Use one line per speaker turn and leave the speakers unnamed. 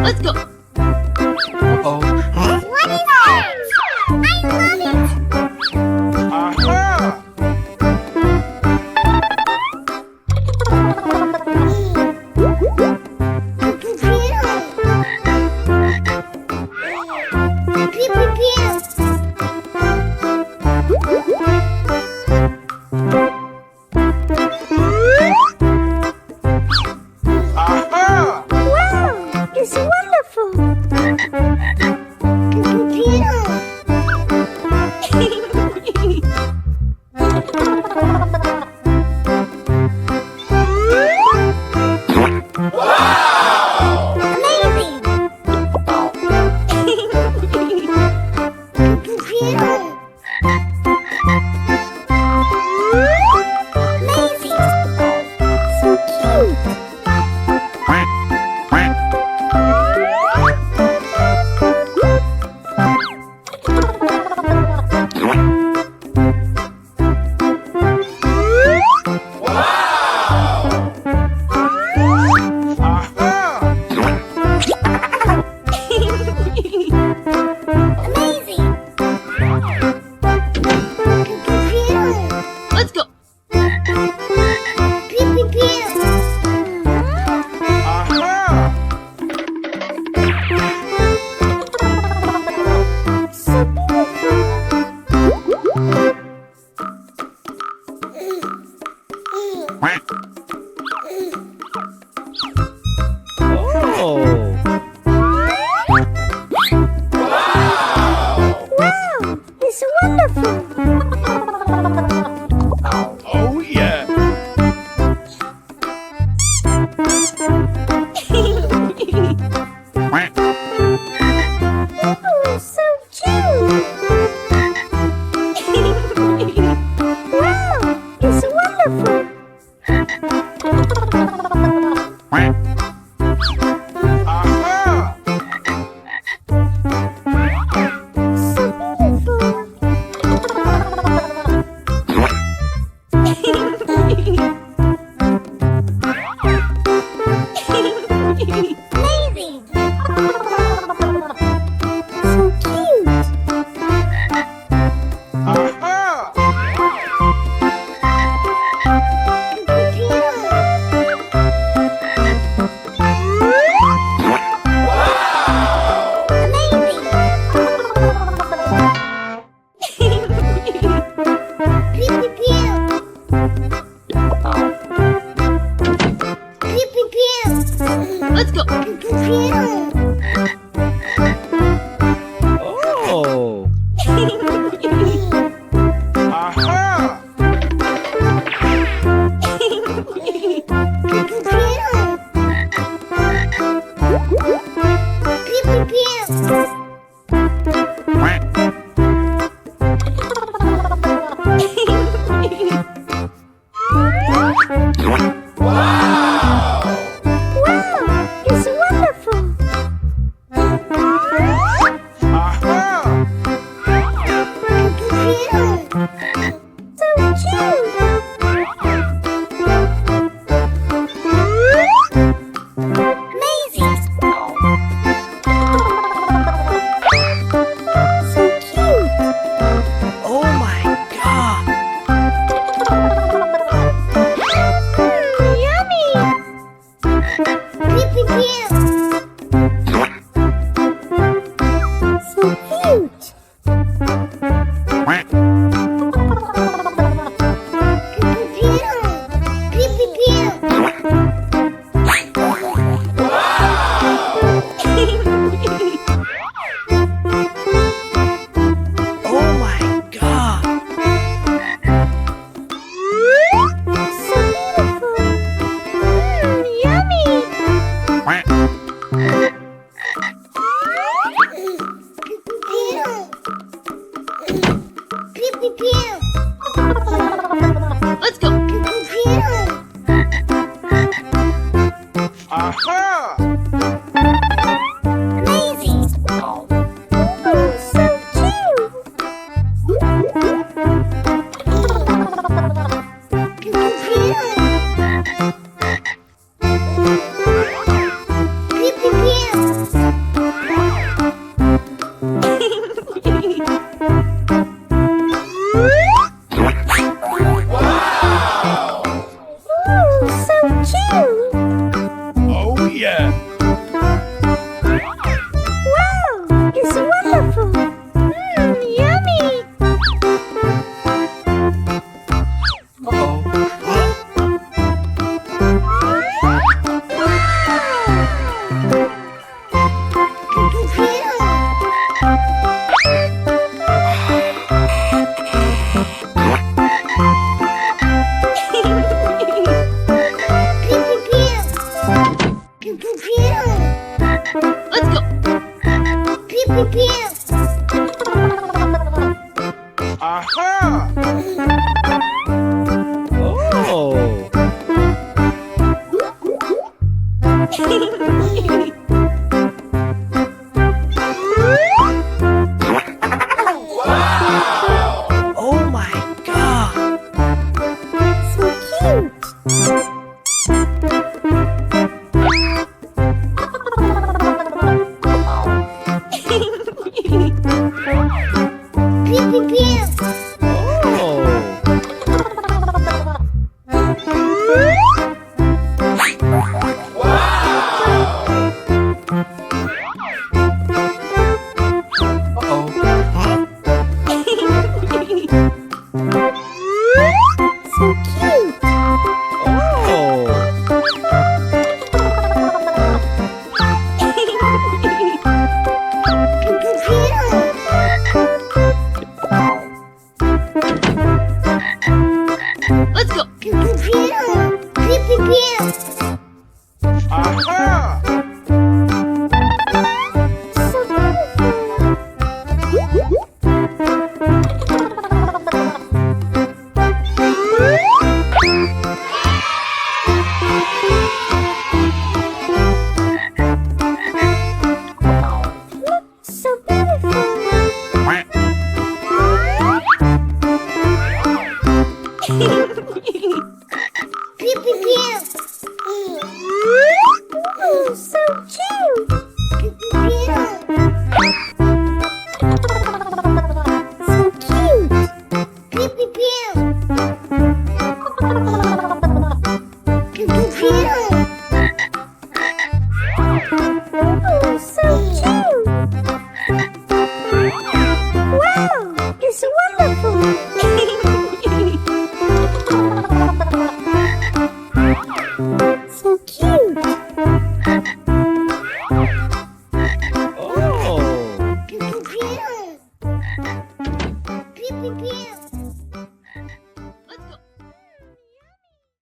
Let's go.
Uh-oh.
What is that? I love it!
Aha! Aha!
Wow, it's wonderful! Amazing! Amazing! So cute!
Aha!
Amazing!
Let's go.
Aha!
So
Oh!
wow, it's wonderful!
Oh, yeah!
Oh, so cute! Wow, it's wonderful!
Aha!
So beautiful! Amazing! So cute!
Aha!
Let's go.
Oh! Aha!
Wow, it's wonderful!
Aha!
So cute! Amazing! So cute!
Oh my God!
Yummy! So cute!
Oh my God!
So beautiful! Yummy!
Let's go.
Aha!
Amazing! Oh, so cute! Pew, pew, pew. pew.
Aha!
Oh.
Oh my god!
So cute. Pew, pew, pew.
Oh.
So cute.
Oh.
Pew, pew, pew.
Let's go.
Pew, pew, pew. Pew, pew, pew.
Aha!
So so beautiful. Pew, pew, pew. Oh, so cute. Pew, pew, pew. So cute. Pew, pew, pew. Pew, pew, pew. Oh, so cute. Wow, it's wonderful. So cute.
Oh.
Pew, pew, pew. Pew, pew, pew.